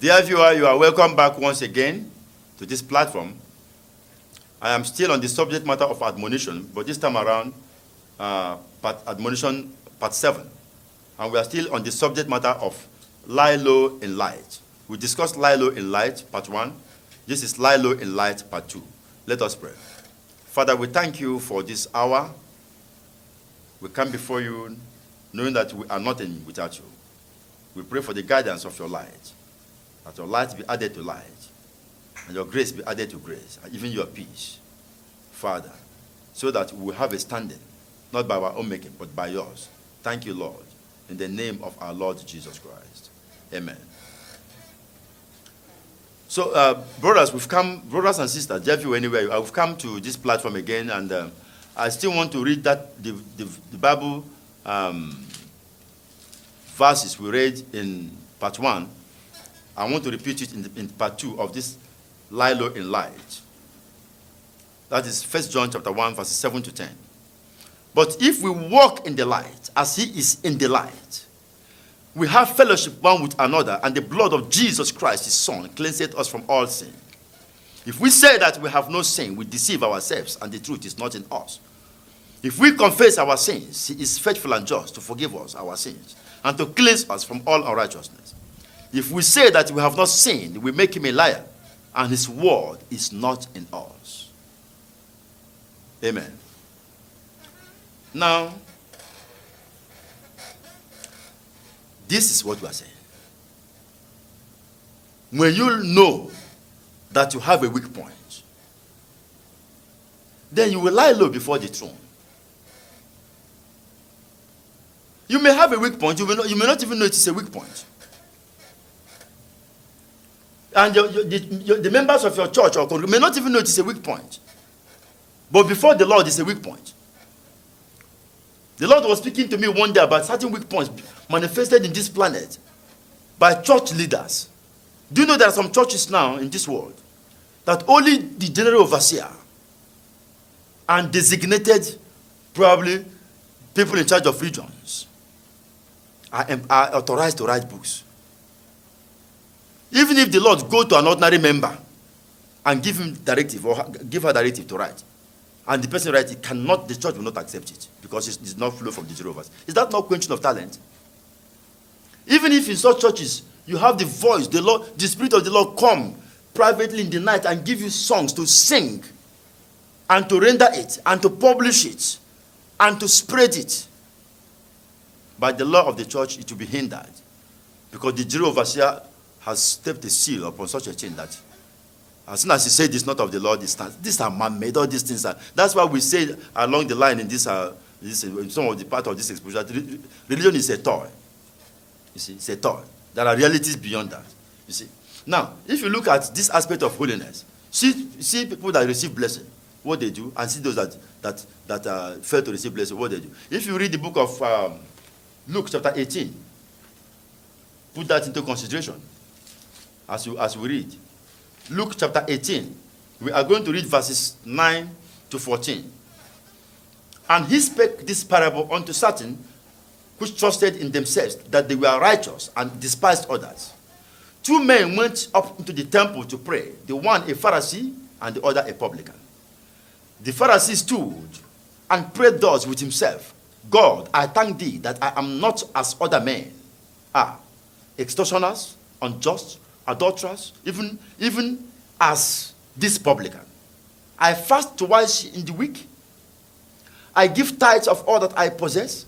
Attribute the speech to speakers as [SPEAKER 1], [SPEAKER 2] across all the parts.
[SPEAKER 1] Dear viewer, you are welcome back once again to this platform. I am still on the subject matter of admonition, but this time around, admonition part 7. And we are still on the subject matter of lie low in light. We discussed lie low in light, part 1. This is lie low in light, part 2. Let us pray. Father, we thank you for this hour. We come before you knowing that we are nothing without you. We pray for the guidance of your light, that your light be added to light, and your grace be added to grace, and even your peace, Father, so that we will have a standing, not by our own making, but by yours. Thank you, Lord, in the name of our Lord Jesus Christ. Amen. So, brothers and sisters, Jeffy, anywhere, I've come to this platform again, and I still want to read the Bible verses we read in part 1. I want to repeat it in part 2 of this lie low in light. That is 1 John chapter 1, verses 7 to 10. But if we walk in the light, as he is in the light, we have fellowship one with another, and the blood of Jesus Christ, his Son, cleanseth us from all sin. If we say that we have no sin, we deceive ourselves, and the truth is not in us. If we confess our sins, he is faithful and just to forgive us our sins, and to cleanse us from all unrighteousness. If we say that we have not sinned, we make him a liar, and his word is not in us. Amen. Now, this is what we are saying. When you know that you have a weak point, then you will lie low before the throne. You may have a weak point, you may not even know it is a weak point. And the members of your church or congregation may not even know it is a weak point. But before the Lord, it's a weak point. The Lord was speaking to me one day about certain weak points manifested in this planet by church leaders. Do you know there are some churches now in this world that only the general overseer and designated, probably, people in charge of regions are authorized to write books? Even if the Lord go to an ordinary member and give him directive or give her directive to write, and the person writes, the church will not accept it because it does not flow from the general overseer. Is that not quenching of talent? Even if in such churches you have the voice, the Spirit of the Lord come privately in the night and give you songs to sing and to render it and to publish it and to spread it, by the law of the church it will be hindered, because the general overseer has stepped a seal upon such a thing that as soon as he said it's not of the Lord, these are man-made, all these things are. That's why we say along the line in some of the part of this exposure, religion is a toy. You see, it's a toy. There are realities beyond that. You see. Now, if you look at this aspect of holiness, see people that receive blessing, what they do, and see those that fail to receive blessing, what they do. If you read the book of Luke chapter 18, put that into consideration as we read. Luke chapter 18, we are going to read verses 9 to 14. And he spake this parable unto certain which trusted in themselves that they were righteous and despised others. 2 men went up into the temple to pray, the one a Pharisee and the other a publican. The Pharisee stood and prayed thus with himself, God, I thank thee that I am not as other men are, extortioners, unjust, adulterers, even as this publican. I fast twice in the week. I give tithes of all that I possess.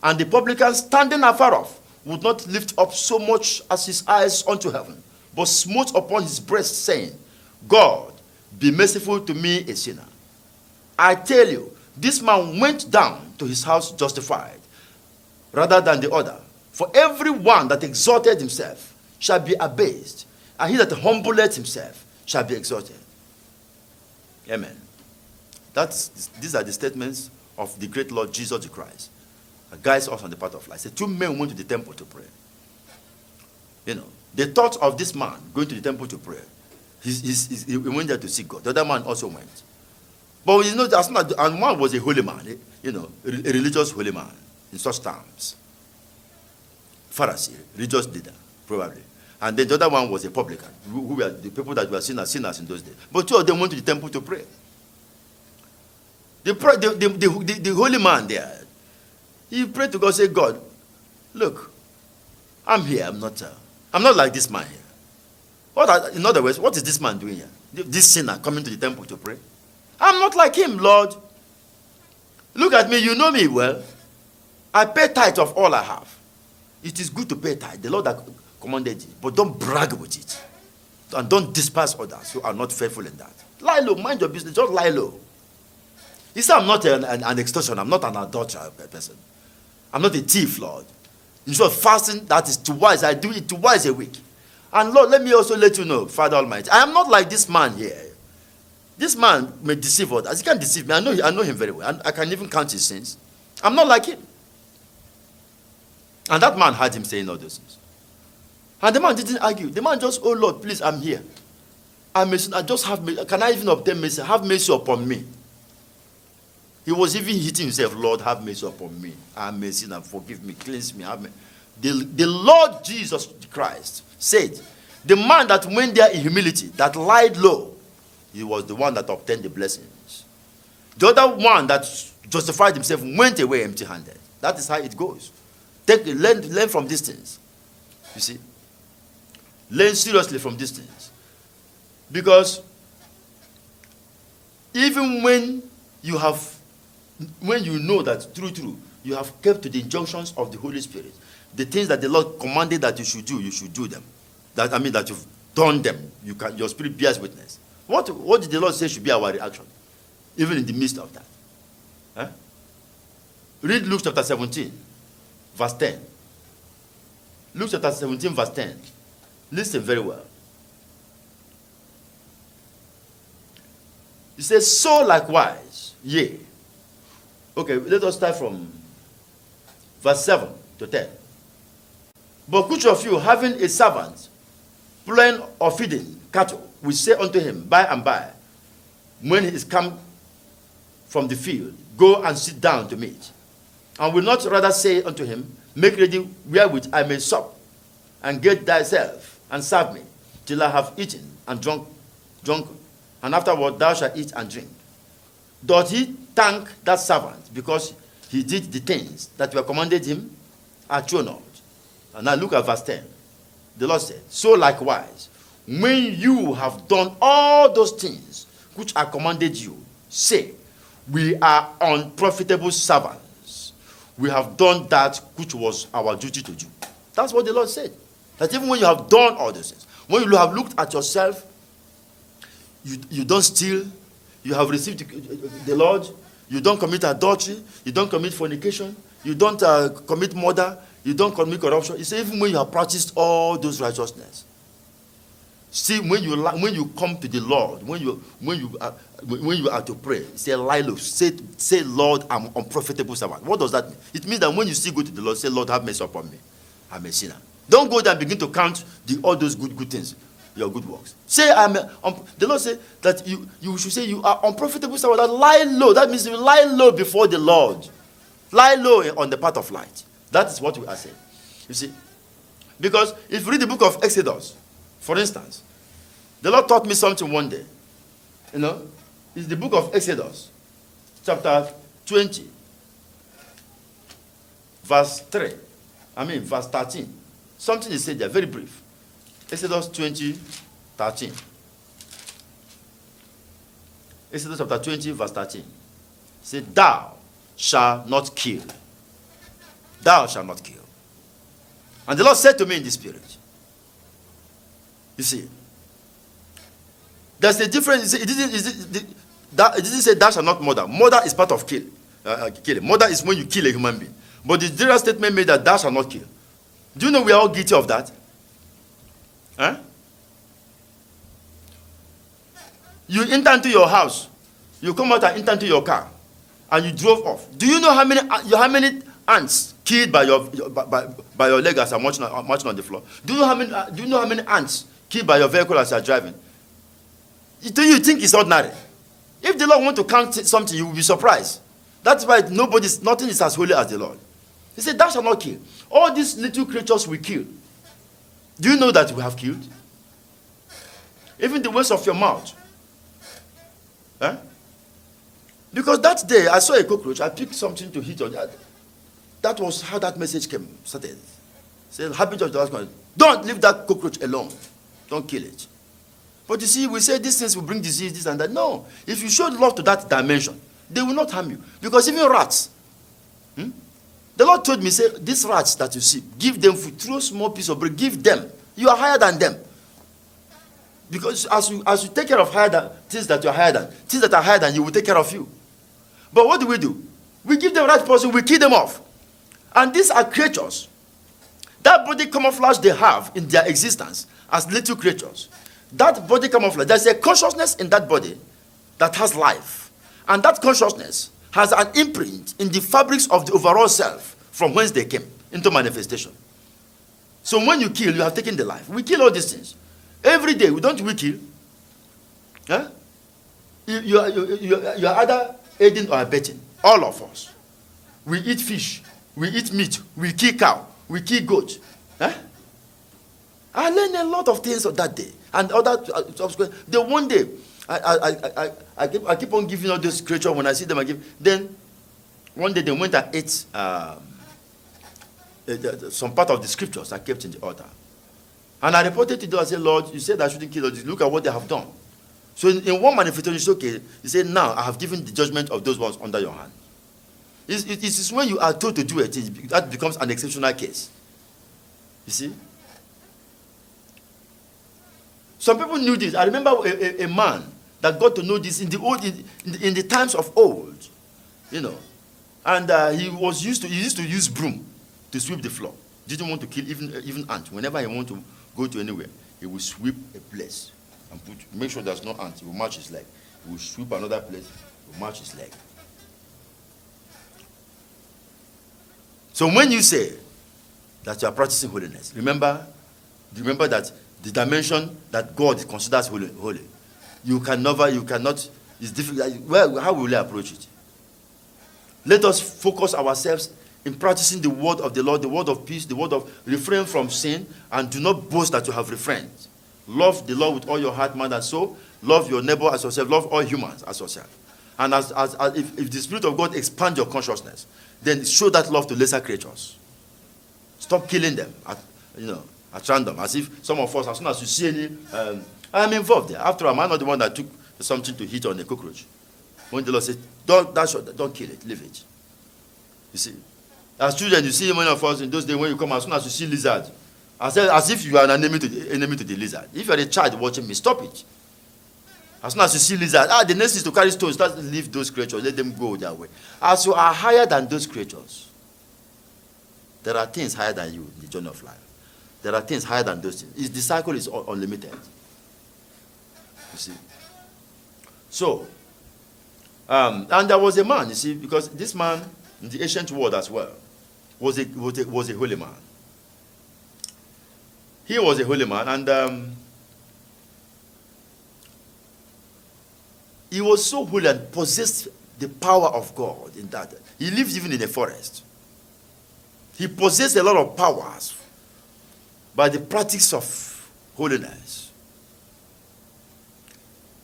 [SPEAKER 1] And the publican, standing afar off, would not lift up so much as his eyes unto heaven, but smote upon his breast, saying, God, be merciful to me, a sinner. I tell you, this man went down to his house justified, rather than the other. For every one that exalted himself shall be abased, and he that humbleth himself shall be exalted. Amen. These are the statements of the great Lord Jesus Christ, that guides us on the path of life. So 2 men went to the temple to pray. The thought of this man going to the temple to pray, he went there to seek God. The other man also went. But and one was a holy man, a religious holy man in such terms. Pharisee, religious leader, probably. And then the other one was a publican, who were the people that were seen as sinners in those days. But two of them went to the temple to pray. The holy man there, he prayed to God, say, God, look, I'm here. I'm not like this man here. In other words, what is this man doing here? This sinner coming to the temple to pray? I'm not like him, Lord. Look at me. You know me well. I pay tithe of all I have. It is good to pay tithe. The Lord has commanded it. But don't brag with it. And don't despise others who are not faithful in that. Lie low. Mind your business. Just lie low. He said, I'm not an extortioner. I'm not an adulterer person. I'm not a thief, Lord. In short, fasting, that is twice. I do it twice a week. And Lord, let me also let you know, Father Almighty, I am not like this man here. This man may deceive others. He can't deceive me. I know him very well. I can even count his sins. I'm not like him. And that man heard him saying all those things. And the man didn't argue. The man just, oh Lord, please, I'm here. I just have mercy. Can I even obtain mercy? Have mercy upon me. He was even hitting himself, Lord, have mercy upon me. I am mercy and forgive me, cleanse me. Have mercy. The Lord Jesus Christ said, the man that went there in humility, that lied low, he was the one that obtained the blessings. The other one that justified himself went away empty-handed. That is how it goes. Learn from these things. You see? Learn seriously from these things. Because even when you know that true, you have kept to the injunctions of the Holy Spirit, the things that the Lord commanded that you should do them. That you've done them. Your spirit bears witness. What did the Lord say should be our reaction? Even in the midst of that. Huh? Read Luke chapter 17, verse 10. Luke chapter 17, verse 10. Listen very well. He says, so likewise, yea. Okay, let us start from verse 7 to 10. But which of you, having a servant, plowing or feeding cattle, will say unto him, by and by, when he is come from the field, go and sit down to meat? And will not rather say unto him, make ready wherewith I may sup, and get thyself, and serve me, till I have eaten and drunk, and afterward thou shalt eat and drink? Doth he thank that servant because he did the things that were commanded him? True not. And now look at verse 10. The Lord said, so likewise, when you have done all those things which I commanded you, say, we are unprofitable servants. We have done that which was our duty to do. That's what the Lord said. That even when you have done all those things, when you have looked at yourself, you don't steal, you have received the Lord, you don't commit adultery, you don't commit fornication, you don't commit murder, you don't commit corruption. He said, even when you have practiced all those righteousness, see, when you come to the Lord, when you are to pray, say, lie low, say, Lord, I'm unprofitable servant. What does that mean? It means that when you still go to the Lord, say, Lord, have mercy upon me. I'm a sinner. Don't go there and begin to count all those good things, your good works. Say, the Lord said that you should say you are unprofitable servant. That lie low. That means you lie low before the Lord. Lie low on the path of light. That is what we are saying. You see? Because if you read the book of Exodus, for instance, the Lord taught me something one day. You know, it's the book of Exodus, chapter 20, verse 13. Something is said there, very brief. Exodus 20, 13. Exodus chapter 20, verse 13. It said, thou shalt not kill. Thou shalt not kill. And the Lord said to me in the spirit, you see, there's a difference. It didn't say thou shalt not murder. Murder is part of killing. Murder is when you kill a human being. But the general statement made that thou shalt not kill. Do you know we are all guilty of that? Huh? You enter into your house, you come out and enter into your car, and you drove off. Do you know how many ants killed by your leg as I'm marching on the floor? Do you know how many ants killed by your vehicle as you're driving? Do you think it's ordinary? If the Lord want to count something, you will be surprised. That's why nothing is as holy as the Lord. He said, thou shalt not kill. All these little creatures we kill. Do you know that we have killed? Even the words of your mouth. Huh? Because that day I saw a cockroach, I picked something to hit on that. That was how that message started. Said, habit of the last one. Don't leave that cockroach alone. Don't kill it. But you see, we say these things will bring disease, this and that. No. If you show love to that dimension, they will not harm you. Because even rats, the Lord told me, say, these rats that you see, give them food, throw small piece of bread, give them. You are higher than them. Because as you take care of things that you are higher than, things that are higher than you will take care of you. But what do? We give them right person, we kill them off. And these are creatures. That body camouflage they have in their existence as little creatures. That body camouflage, there's a consciousness in that body that has life. And that consciousness has an imprint in the fabrics of the overall self from whence they came into manifestation. So when you kill, you have taken the life. We kill all these things. Every day, don't we kill? Huh? You are either aiding or abetting. All of us. We eat fish. We eat meat. We kill cow. We kill goat. Huh? I learned a lot of things on that day. And other the one day, I keep on giving all those creatures when I see them. Then one day they went and ate some part of the scriptures I kept in the altar. And I reported to them, I said, Lord, you said I shouldn't kill all this. Look at what they have done. So in one manifestation, it's okay. He said, now I have given the judgment of those ones under your hand. It is when you are told to do it, that becomes an exceptional case. You see? Some people knew this. I remember a man that got to know this in the times of old. You know. And he used to use broom to sweep the floor. Didn't want to kill even ant. Whenever he wanted to go to anywhere, he will sweep a place and make sure there's no ant. He will march his leg. He will sweep another place. He will march his leg. So when you say that you are practicing holiness, remember that the dimension that God considers holy, you cannot. It's difficult. Well, how will you approach it? Let us focus ourselves in practicing the word of the Lord, the word of peace, the word of refrain from sin, and do not boast that you have refrained. Love the Lord with all your heart, mind, and soul. Love your neighbor as yourself. Love all humans as yourself. And if the Spirit of God expands your consciousness, then show that love to lesser creatures. Stop killing them at random. As if some of us, as soon as you see any, I am involved there. After all, am I not the one that took something to hit on a cockroach? When the Lord said, don't kill it, leave it. You see? As children, you see many of us in those days when you come, as soon as you see lizard, as if you are an enemy to the lizard. If you are a child watching me, stop it. As soon as you see lizard, the next is to carry stones, leave those creatures, let them go their way. As you are higher than those creatures, there are things higher than you in the journey of life. There are things higher than those things. The cycle is unlimited. You see? So, and there was a man, you see, because this man in the ancient world as well was a holy man. He was a holy man, and he was so holy and possessed the power of God in that. He lived even in a forest. He possessed a lot of powers by the practice of holiness.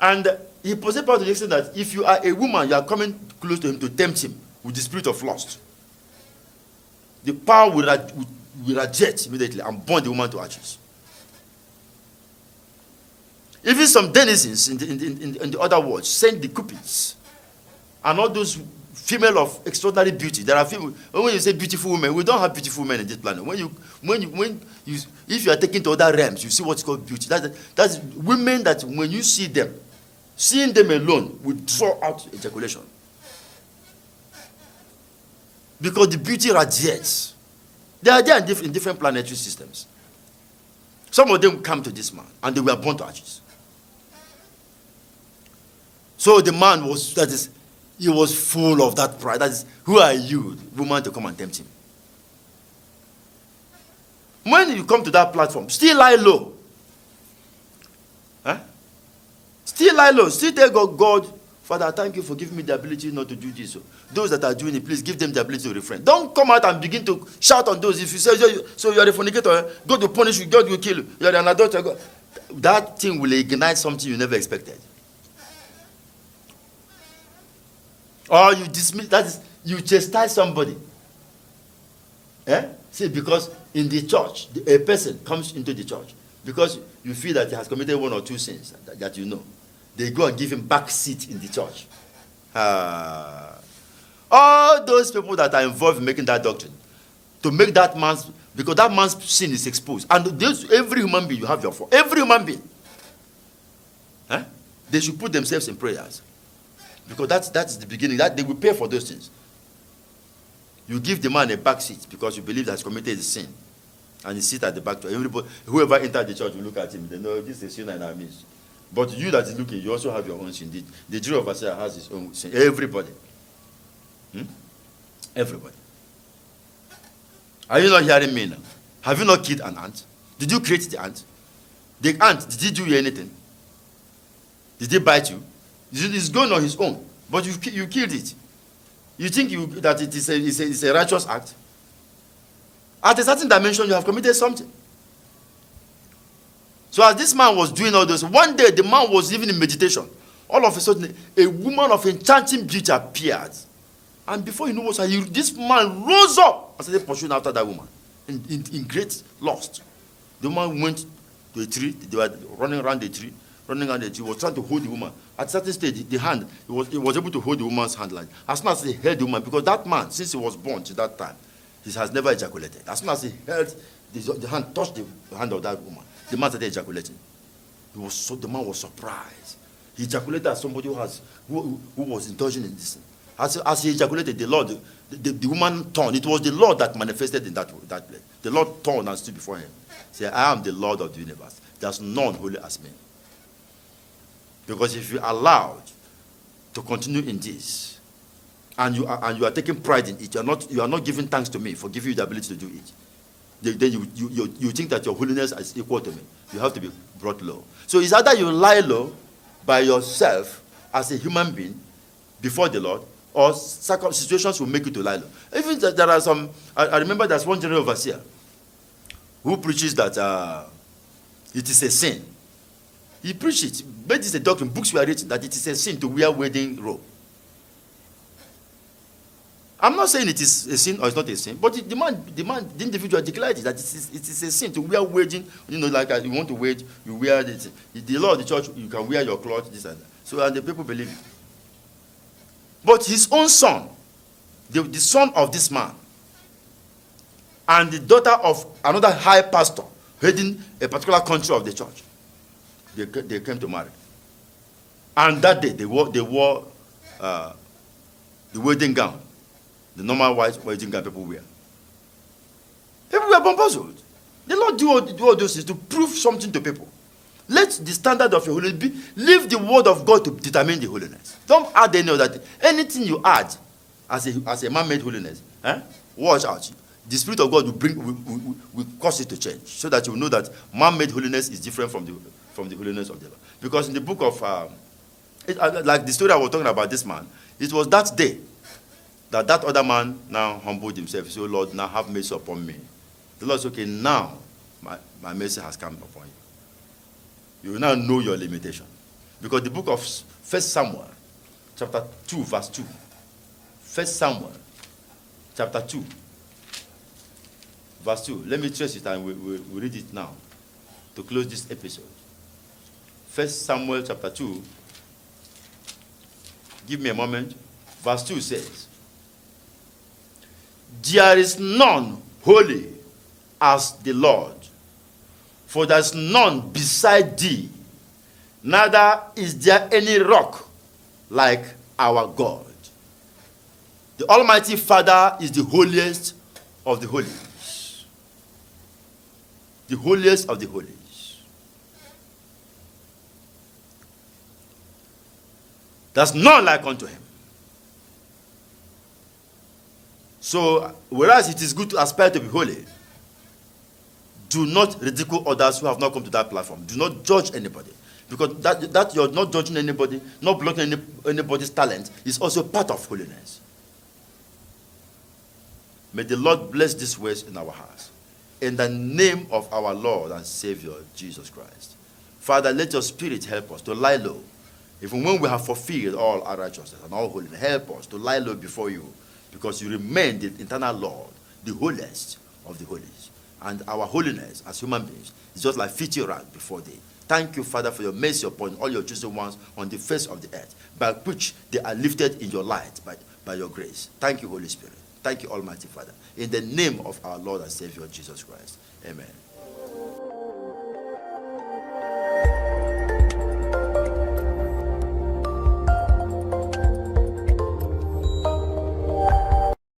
[SPEAKER 1] And he possessed power to the extent that if you are a woman, you are coming close to him to tempt him with the spirit of lust. The power will reject immediately and burn the woman to ashes. Even some denizens in the other world send the cupids and all those female of extraordinary beauty. There are female. When you say beautiful women, we don't have beautiful men in this planet. If you are taken to other realms, you see what's called beauty. That's women that when you see them, seeing them alone will draw out ejaculation. Because the beauty radiates. They are there in different planetary systems. Some of them come to this man and they were born to ashes. So the man he was full of that pride. That is, who are you, woman, to come and tempt him? When you come to that platform, still lie low. Huh? Still lie low. Still tell God, Father, thank you for giving me the ability not to do this. Those that are doing it, please give them the ability to refrain. Don't come out and begin to shout on those. If you say, so you are a fornicator, God will punish you, God will kill you. You are an adulterer. That thing will ignite something you never expected. Or you dismiss, that is, you chastise somebody. See, because in the church, a person comes into the church because you feel that he has committed one or two sins that you know. They go and give him back seat in the church. All those people that are involved in making that doctrine, to make that man's, because that man's sin is exposed. And every human being, you have your fault. Every human being. They should put themselves in prayers. Because that's the beginning. That they will pay for those things. You give the man a back seat because you believe that he's committed a sin. And he sits at the back. Everybody, whoever enters the church will look at him. They know this is a sinner in our midst. But you that is looking, you also have your own sin. The Jew of Asiya has his own sin. Everybody. Everybody. Are you not hearing me now? Have you not killed an ant? Did you create the ant? The ant, did he do you anything? Did he bite you? It's gone on his own. But you killed it. You think that it is a righteous act? At a certain dimension, you have committed something. So as this man was doing all this, one day the man was even in meditation. All of a sudden, a woman of enchanting beauty appeared. And before you know what, this man rose up and started pursuing after that woman in great lust. The woman went to a tree. They were running around the tree. He was trying to hold the woman. At a certain stage, the hand, he was able to hold the woman's hand. Like, as soon as he held the woman, because that man, since he was born to that time, he has never ejaculated. As soon as he held the hand, touched the hand of that woman, the man started ejaculating. The man was surprised. He ejaculated as somebody who was indulging in this. As he ejaculated, the woman turned. It was the Lord that manifested in that place. The Lord turned and stood before him. He said, I am the Lord of the universe. There's none holy as me. Because if you are allowed to continue in this, and you are taking pride in it, you are not giving thanks to me for giving you the ability to do it, then you think that your holiness is equal to me. You have to be brought low. So it's either you lie low by yourself as a human being before the Lord, or situations will make you to lie low. Even there are some, I remember there's one general overseer who preaches that it is a sin. He preached it. But it's a doctrine. Books were written that it is a sin to wear wedding robe. I'm not saying it is a sin or it's not a sin, but the individual declared it, that it is a sin to wear wedding. Like you want to wed, you wear it. The law of the church, you can wear your cloth, this and that. So and the people believe it. But his own son, the son of this man, and the daughter of another high pastor heading a particular country of the church, they came to marry. And that day, they wore the wedding gown, the normal white wedding gown people wear. People were bamboozled. The Lord do all those things to prove something to people. Let the standard of your holiness be, leave the word of God to determine the holiness. Don't add any of that. Anything you add as a man-made holiness, watch out. The Spirit of God will cause it to change, so that you will know that man-made holiness is different from the holiness of the Lord. Because in the book of, like the story I was talking about this man, it was that day that other man now humbled himself. He said, oh Lord, now have mercy upon me. The Lord said, okay, now my mercy has come upon you. You will now know your limitation. Because the book of 1 Samuel, chapter 2, verse 2. 1 Samuel, chapter 2, verse 2. Let me trace it and we'll read it now to close this episode. 1 Samuel, chapter 2. Give me a moment. Verse 2 says, there is none holy as the Lord, for there is none beside thee, neither is there any rock like our God. The Almighty Father is the holiest of the holies. The holiest of the holies. There's none like unto him. So, whereas it is good to aspire to be holy, do not ridicule others who have not come to that platform. Do not judge anybody. Because that you're not judging anybody, not blocking anybody's talent, is also part of holiness. May the Lord bless these words in our hearts. In the name of our Lord and Savior, Jesus Christ. Father, let your Spirit help us to lie low. Even when we have fulfilled all our righteousness and all holiness, help us to lie low before you, because you remain the eternal Lord, the holiest of the holies. And our holiness as human beings is just like filthy rag before thee. Thank you, Father, for your mercy upon all your chosen ones on the face of the earth, by which they are lifted in your light by your grace. Thank you, Holy Spirit. Thank you, Almighty Father. In the name of our Lord and Savior, Jesus Christ. Amen.